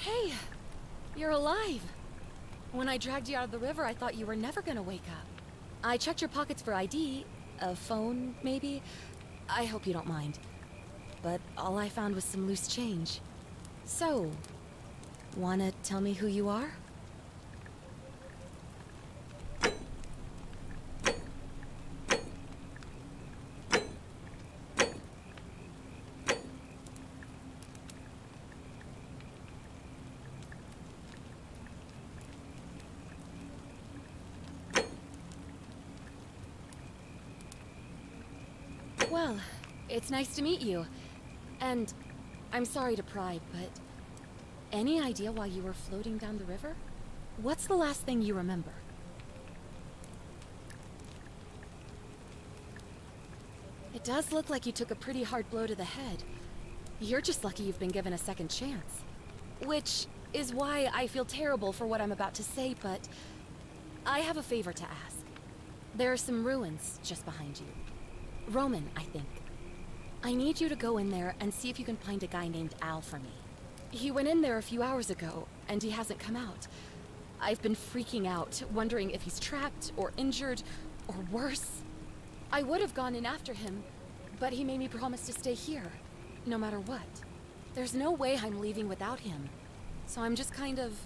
Hey, you're alive. When I dragged you out of the river, I thought you were never gonna wake up. I checked your pockets for ID, a phone, maybe. I hope you don't mind. But all I found was some loose change. So, wanna tell me who you are? Well, it's nice to meet you. And I'm sorry to pry, but any idea why you were floating down the river? What's the last thing you remember? It does look like you took a pretty hard blow to the head. You're just lucky you've been given a second chance. Which is why I feel terrible for what I'm about to say, but I have a favor to ask. There are some ruins just behind you. Roman, I think. I need you to go in there and see if you can find a guy named Al for me. He went in there a few hours ago, and he hasn't come out. I've been freaking out, wondering if he's trapped, or injured, or worse. I would have gone in after him, but he made me promise to stay here, no matter what. There's no way I'm leaving without him, so I'm just kind of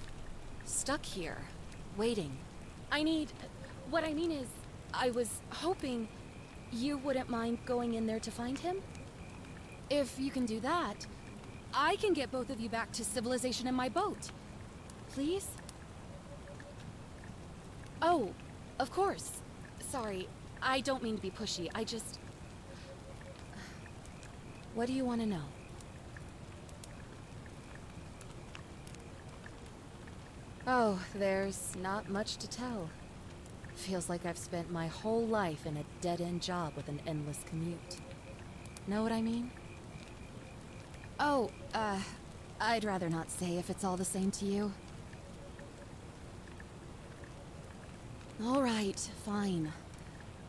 stuck here, waiting. What I mean is, I was hoping you wouldn't mind going in there to find him? If you can do that, I can get both of you back to civilization in my boat. Please? Oh, of course. Sorry, I don't mean to be pushy. I just... What do you want to know? Oh, there's not much to tell. Feels like I've spent my whole life in a dead-end job with an endless commute. Know what I mean? Oh, I'd rather not say if it's all the same to you. All right, fine.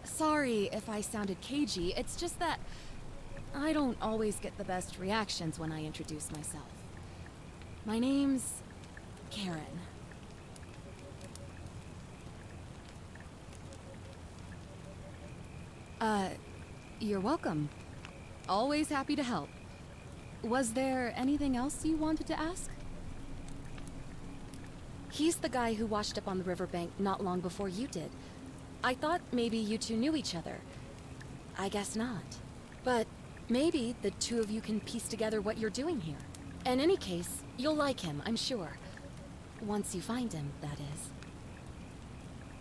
Sorry if I sounded cagey, it's just that I don't always get the best reactions when I introduce myself. My name's Karen. You're welcome. Always happy to help. Was there anything else you wanted to ask? He's the guy who washed up on the riverbank not long before you did. I thought maybe you two knew each other. I guess not. But maybe the two of you can piece together what you're doing here. In any case, you'll like him, I'm sure. Once you find him, that is.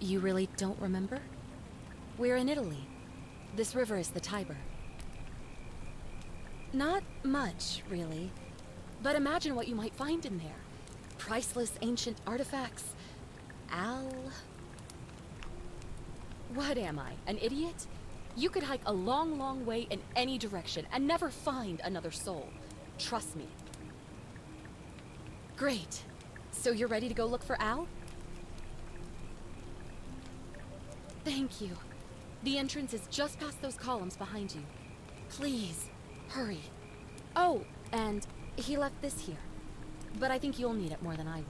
You really don't remember? We're in Italy. This river is the Tiber. Not much, really. But imagine what you might find in there. Priceless ancient artifacts. Al... What am I, an idiot? You could hike a long, long way in any direction and never find another soul. Trust me. Great. So you're ready to go look for Al? Thank you. The entrance is just past those columns behind you. Please, hurry. Oh, and he left this here. But I think you'll need it more than I will.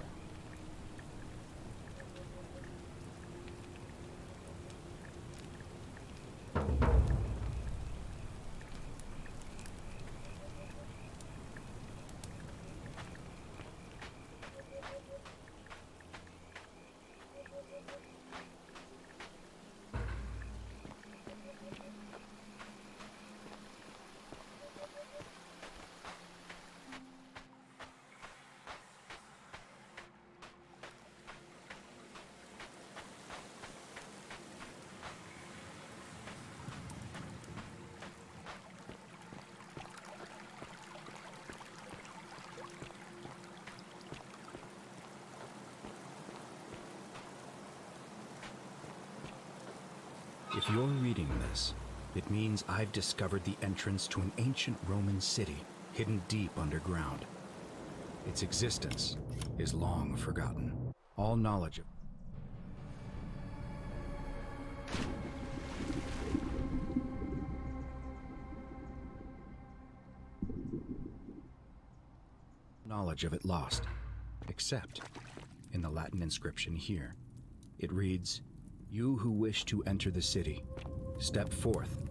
If you're reading this, it means I've discovered the entrance to an ancient Roman city hidden deep underground. Its existence is long forgotten. All knowledge of it lost. except in the Latin inscription here. It reads, "You who wish to enter the city, step forth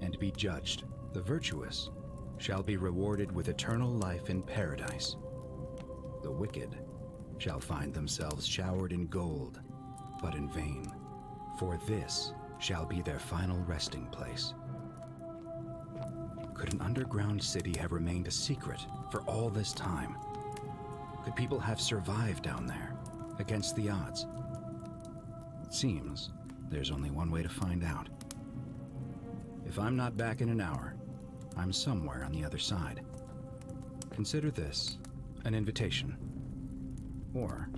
and be judged. The virtuous shall be rewarded with eternal life in paradise. The wicked shall find themselves showered in gold, but in vain, for this shall be their final resting place." Could an underground city have remained a secret for all this time? Could people have survived down there, against the odds? It seems there's only one way to find out. If I'm not back in an hour, I'm somewhere on the other side. Consider this an invitation, or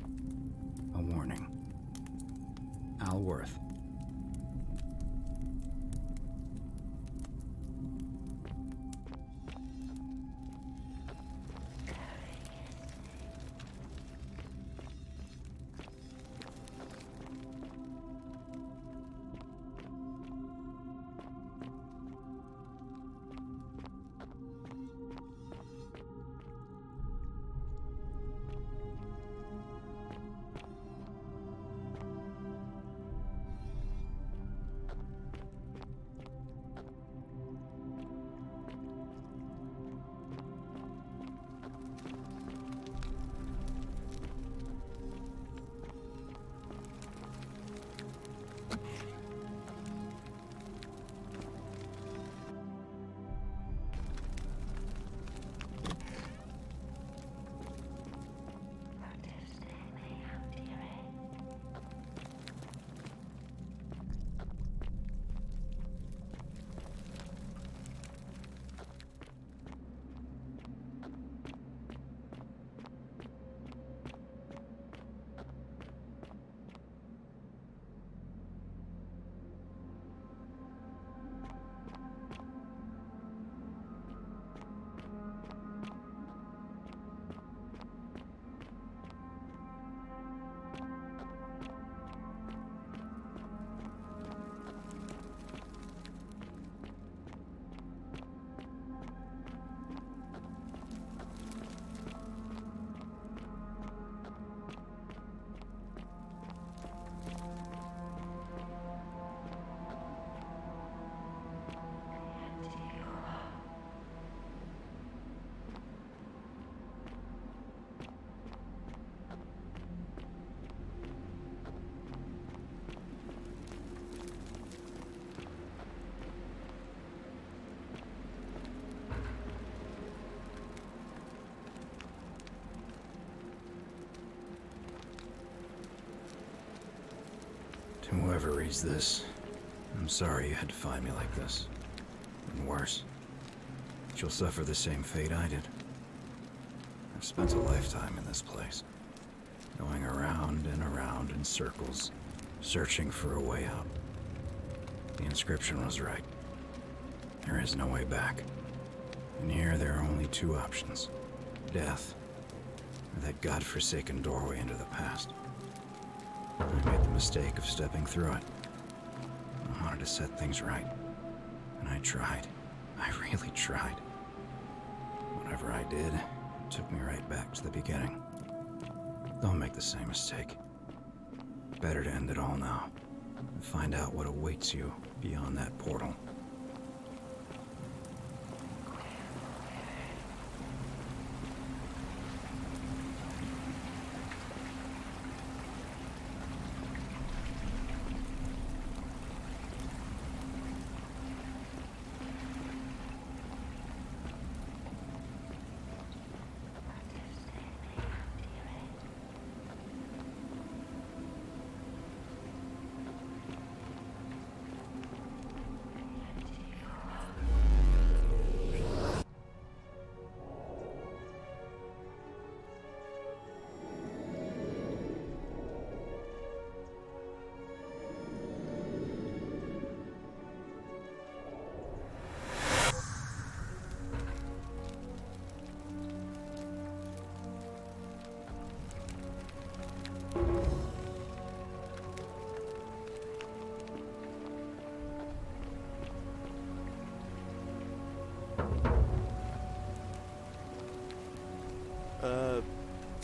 a warning. Al Worth. To whoever reads this, I'm sorry you had to find me like this. And worse, that you'll suffer the same fate I did. I've spent a lifetime in this place, going around and around in circles, searching for a way out. The inscription was right. There is no way back. And here there are only two options: death, or that godforsaken doorway into the past. I made the mistake of stepping through it. I wanted to set things right. And I tried. I really tried. Whatever I did, it took me right back to the beginning. Don't make the same mistake. Better to end it all now and find out what awaits you beyond that portal.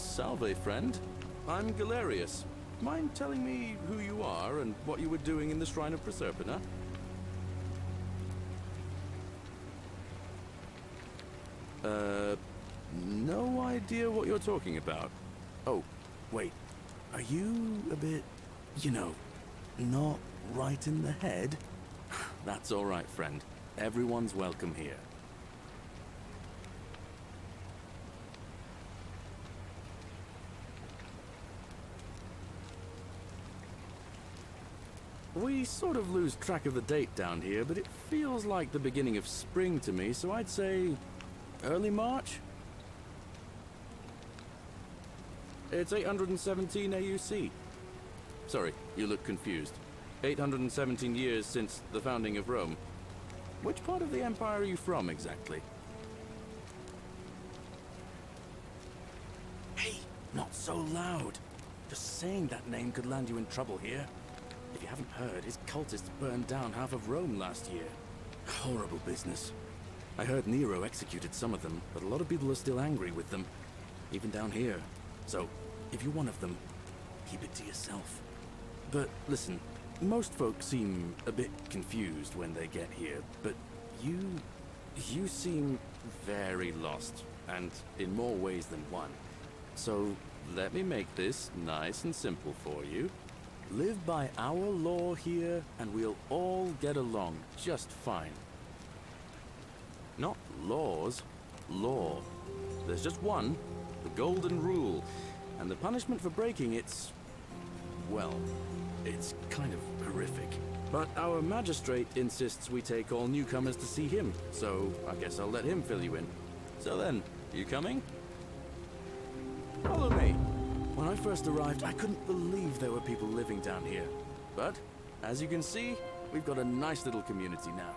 Salve, friend. I'm Galerius. Mind telling me who you are and what you were doing in the Shrine of Proserpina? No idea what you're talking about. Oh, wait. Are you a bit, you know, not right in the head? That's all right, friend. Everyone's welcome here. We sort of lose track of the date down here, but it feels like the beginning of spring to me, so I'd say early March? It's 817 AUC. Sorry, you look confused. 817 years since the founding of Rome. Which part of the Empire are you from, exactly? Hey, not so loud. Just saying that name could land you in trouble here. If you haven't heard, his cultists burned down half of Rome last year. Horrible business. I heard Nero executed some of them, but a lot of people are still angry with them. Even down here. So, if you're one of them, keep it to yourself. But listen, most folks seem a bit confused when they get here, but you seem very lost, and in more ways than one. So, let me make this nice and simple for you. Live by our law here, and we'll all get along just fine. Not laws, law. There's just one, the golden rule, and the punishment for breaking it's, well, it's kind of horrific. But our magistrate insists we take all newcomers to see him, so I guess I'll let him fill you in. So then, you coming? Follow me. When I first arrived, I couldn't believe there were people living down here. But, as you can see, we've got a nice little community now.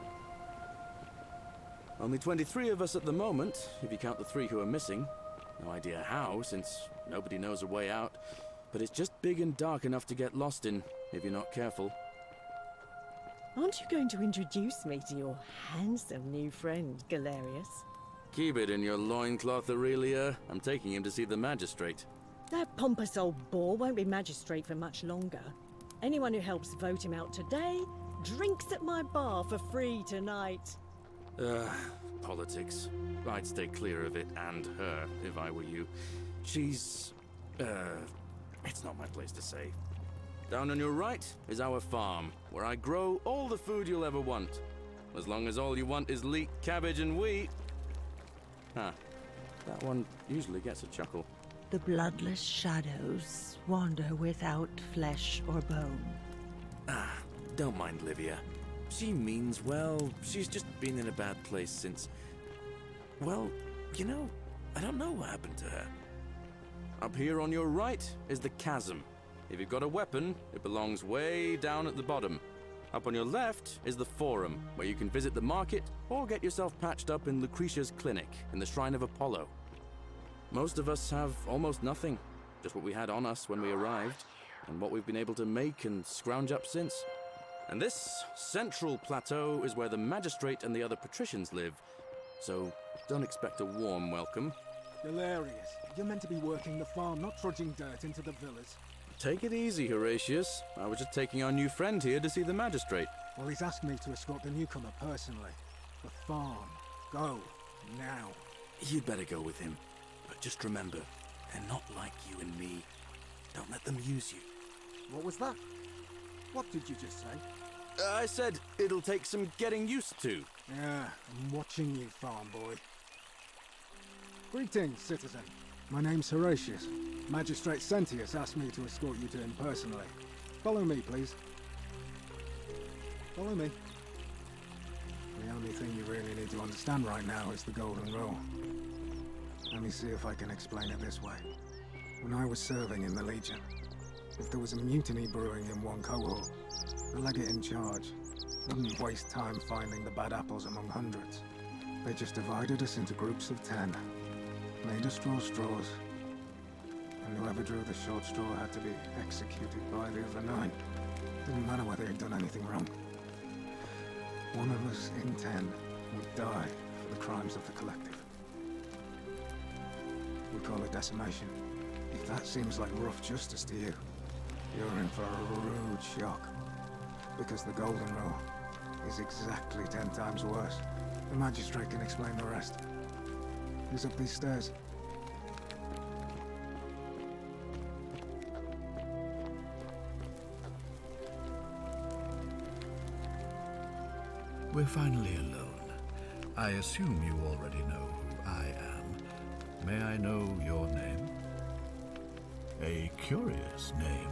Only 23 of us at the moment, if you count the 3 who are missing. No idea how, since nobody knows a way out. But it's just big and dark enough to get lost in, if you're not careful. Aren't you going to introduce me to your handsome new friend, Galerius? Keep it in your loincloth, Aurelia. I'm taking him to see the magistrate. That pompous old bore won't be magistrate for much longer. Anyone who helps vote him out today drinks at my bar for free tonight. Politics. I'd stay clear of it and her, if I were you. She's... it's not my place to say. Down on your right is our farm, where I grow all the food you'll ever want. As long as all you want is leek, cabbage, and wheat. Huh. That one usually gets a chuckle. The bloodless shadows wander without flesh or bone. Ah, don't mind Livia. She means well. She's just been in a bad place since... Well, you know, I don't know what happened to her. Up here on your right is the chasm. If you've got a weapon, it belongs way down at the bottom. Up on your left is the forum, where you can visit the market or get yourself patched up in Lucretia's clinic in the Shrine of Apollo. Most of us have almost nothing, just what we had on us when we arrived, and what we've been able to make and scrounge up since. And this central plateau is where the magistrate and the other patricians live, so don't expect a warm welcome. Hilarious. You're meant to be working the farm, not trudging dirt into the villas. Take it easy, Horatius. I was just taking our new friend here to see the magistrate. Well, he's asked me to escort the newcomer personally. The farm. Go. Now. You'd better go with him. But just remember, they're not like you and me. Don't let them use you. What was that? What did you just say? I said it'll take some getting used to. Yeah, I'm watching you, farm boy. Greetings, citizen. My name's Horatius. Magistrate Sentius asked me to escort you to him personally. Follow me, please. Follow me. The only thing you really need to understand right now is the golden rule. Let me see if I can explain it this way. When I was serving in the Legion, if there was a mutiny brewing in one cohort, the legate in charge wouldn't waste time finding the bad apples among hundreds. They just divided us into groups of 10, made us draw straws, and whoever drew the short straw had to be executed by the other 9. Didn't matter whether he'd done anything wrong. One of us in 10 would die for the crimes of the collective. We call it decimation. If that seems like rough justice to you, you're in for a rude shock. Because the Golden Rule is exactly 10 times worse. The magistrate can explain the rest. Who's up these stairs? We're finally alone. I assume you already know who I am. May I know your name? A curious name,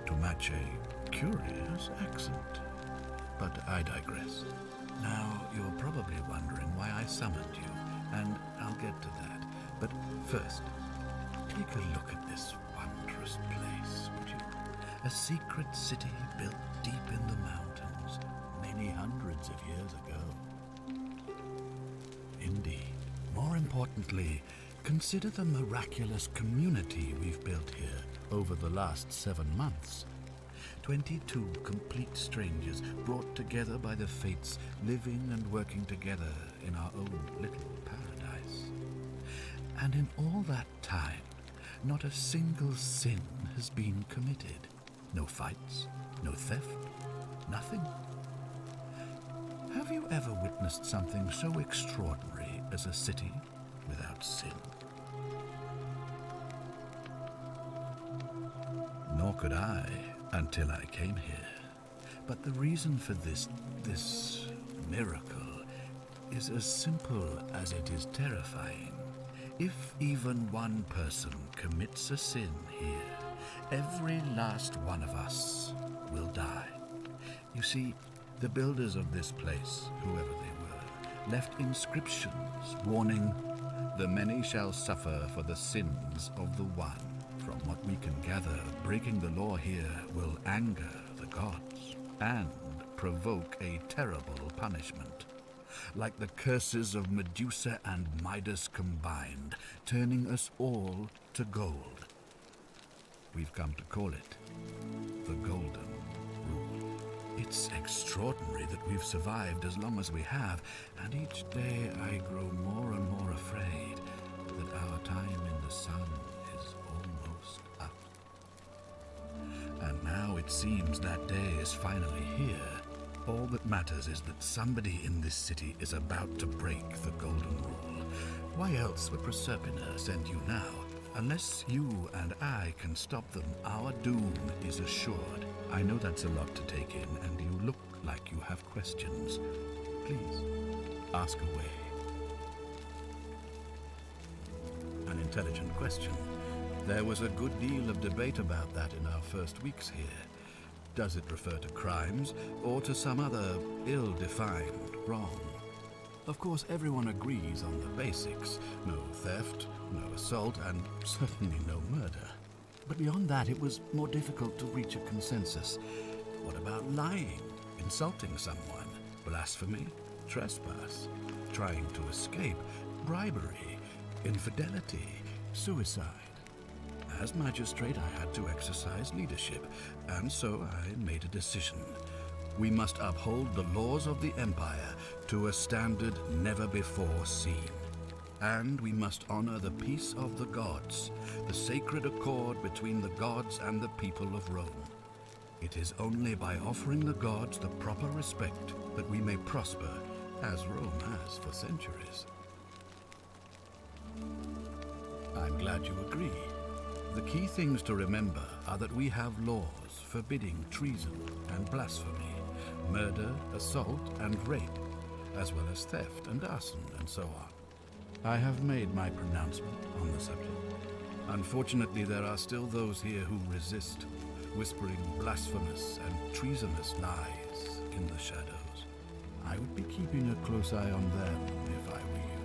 to match a curious accent. But I digress. Now, you're probably wondering why I summoned you, and I'll get to that. But first, take a look at this wondrous place, would you? A secret city built deep in the mountains, many hundreds of years ago. Indeed. More importantly, consider the miraculous community we've built here over the last 7 months. 22 complete strangers brought together by the fates, living and working together in our own little paradise. And in all that time, not a single sin has been committed. No fights, no theft, nothing. Have you ever witnessed something so extraordinary as a city without sin? Nor could I until I came here. But the reason for this miracle is as simple as it is terrifying. If even one person commits a sin here, every last one of us will die. You see, the builders of this place, whoever they were, left inscriptions warning, "The many shall suffer for the sins of the one." From what we can gather, breaking the law here will anger the gods and provoke a terrible punishment. Like the curses of Medusa and Midas combined, turning us all to gold. We've come to call it the Golden Rule. It's extraordinary that we've survived as long as we have, and each day I grow more and more afraid that our time in the sun is almost up. And now it seems that day is finally here. All that matters is that somebody in this city is about to break the Golden Rule. Why else would Proserpina send you now? Unless you and I can stop them, our doom is assured. I know that's a lot to take in, and you look like you have questions. Please, ask away. An intelligent question. There was a good deal of debate about that in our first weeks here. Does it refer to crimes, or to some other ill-defined wrong? Of course, everyone agrees on the basics. No theft, no assault, and certainly no murder. But beyond that, it was more difficult to reach a consensus. What about lying, insulting someone, blasphemy, trespass, trying to escape, bribery, infidelity, suicide? As magistrate, I had to exercise leadership, and so I made a decision. We must uphold the laws of the Empire to a standard never before seen. And we must honor the peace of the gods, the sacred accord between the gods and the people of Rome. It is only by offering the gods the proper respect that we may prosper, as Rome has for centuries. I'm glad you agree. The key things to remember are that we have laws forbidding treason and blasphemy, murder, assault, and rape, as well as theft and arson and so on. I have made my pronouncement on the subject. Unfortunately, there are still those here who resist, whispering blasphemous and treasonous lies in the shadows. I would be keeping a close eye on them if I were you.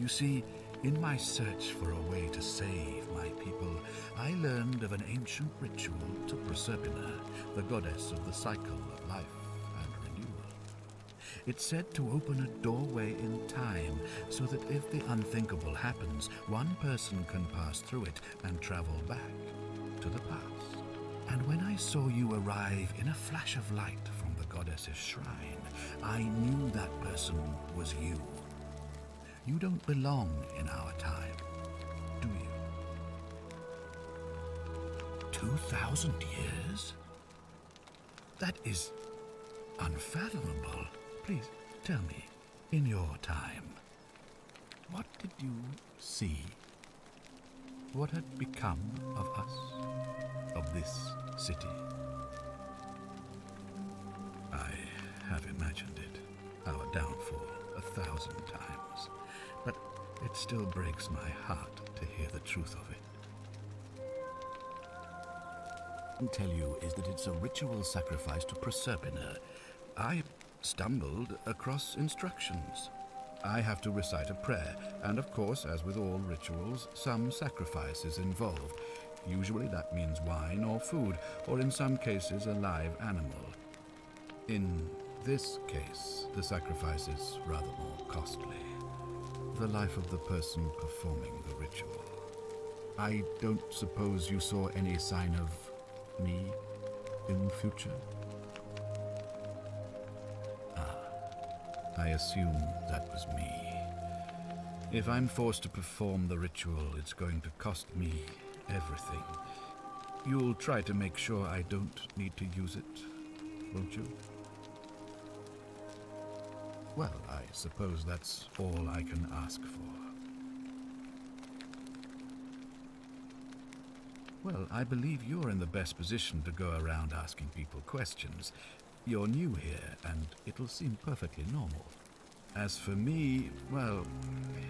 You see, in my search for a way to save my people, I learned of an ancient ritual to Proserpina, the goddess of the cycle of life and renewal. It's said to open a doorway in time, so that if the unthinkable happens, one person can pass through it and travel back to the past. And when I saw you arrive in a flash of light from the goddess's shrine, I knew that person was you. You don't belong in our time, do you? 2,000 years? That is unfathomable. Please tell me, in your time, what did you see? What had become of us, of this city? I have imagined it, our downfall, 1,000 times, but it still breaks my heart to hear the truth of it. I can tell you is that it's a ritual sacrifice to Proserpina. I stumbled across instructions. I have to recite a prayer, and of course, as with all rituals, some sacrifice is involved. Usually that means wine or food, or in some cases a live animal. In this case, the sacrifice is rather more costly. The life of the person performing the ritual. I don't suppose you saw any sign of me in the future? I assume that was me. If I'm forced to perform the ritual, it's going to cost me everything. You'll try to make sure I don't need to use it, won't you? Well, I suppose that's all I can ask for. Well, I believe you're in the best position to go around asking people questions. You're new here, and it'll seem perfectly normal. As for me, well,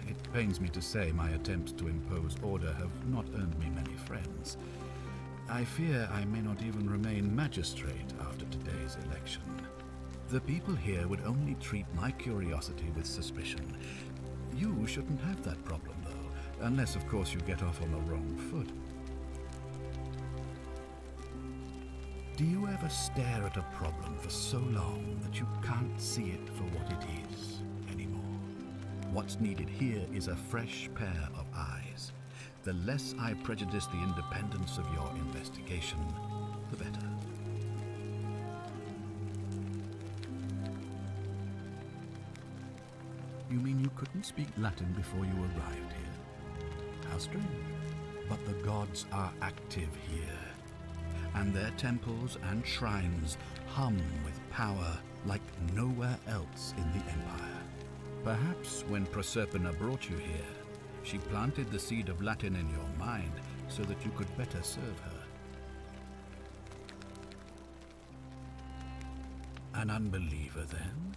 it pains me to say my attempts to impose order have not earned me many friends. I fear I may not even remain magistrate after today's election. The people here would only treat my curiosity with suspicion. You shouldn't have that problem, though, unless, of course, you get off on the wrong foot. Do you ever stare at a problem for so long that you can't see it for what it is anymore? What's needed here is a fresh pair of eyes. The less I prejudice the independence of your investigation, the better. You mean you couldn't speak Latin before you arrived here? How strange. But the gods are active here, and their temples and shrines hum with power like nowhere else in the Empire. Perhaps when Proserpina brought you here, she planted the seed of Latin in your mind so that you could better serve her. An unbeliever, then?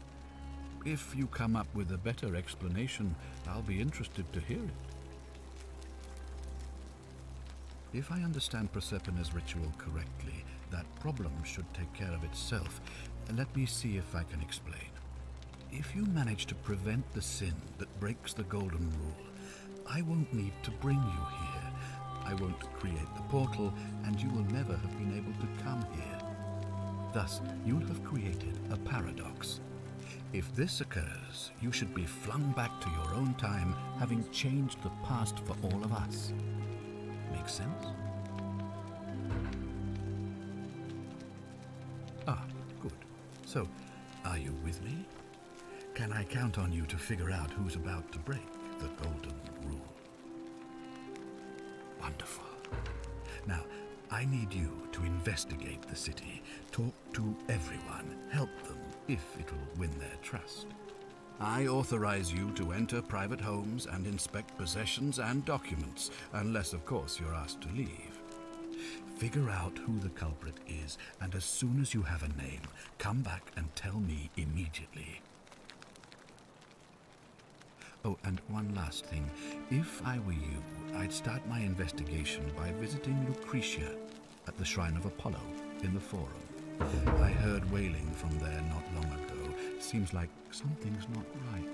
If you come up with a better explanation, I'll be interested to hear it. If I understand Proserpina's ritual correctly, that problem should take care of itself. Let me see if I can explain. If you manage to prevent the sin that breaks the Golden Rule, I won't need to bring you here. I won't create the portal, and you will never have been able to come here. Thus, you'll have created a paradox. If this occurs, you should be flung back to your own time, having changed the past for all of us. Make sense? Ah, good. So, are you with me? Can I count on you to figure out who's about to break the Golden Rule? Wonderful. Now, I need you to investigate the city, talk to everyone, help them if it'll win their trust. I authorize you to enter private homes and inspect possessions and documents, unless, of course, you're asked to leave. Figure out who the culprit is, and as soon as you have a name, come back and tell me immediately. Oh, and one last thing. If I were you, I'd start my investigation by visiting Lucretia at the Shrine of Apollo in the Forum. I heard wailing from there not long ago. Seems like something's not right.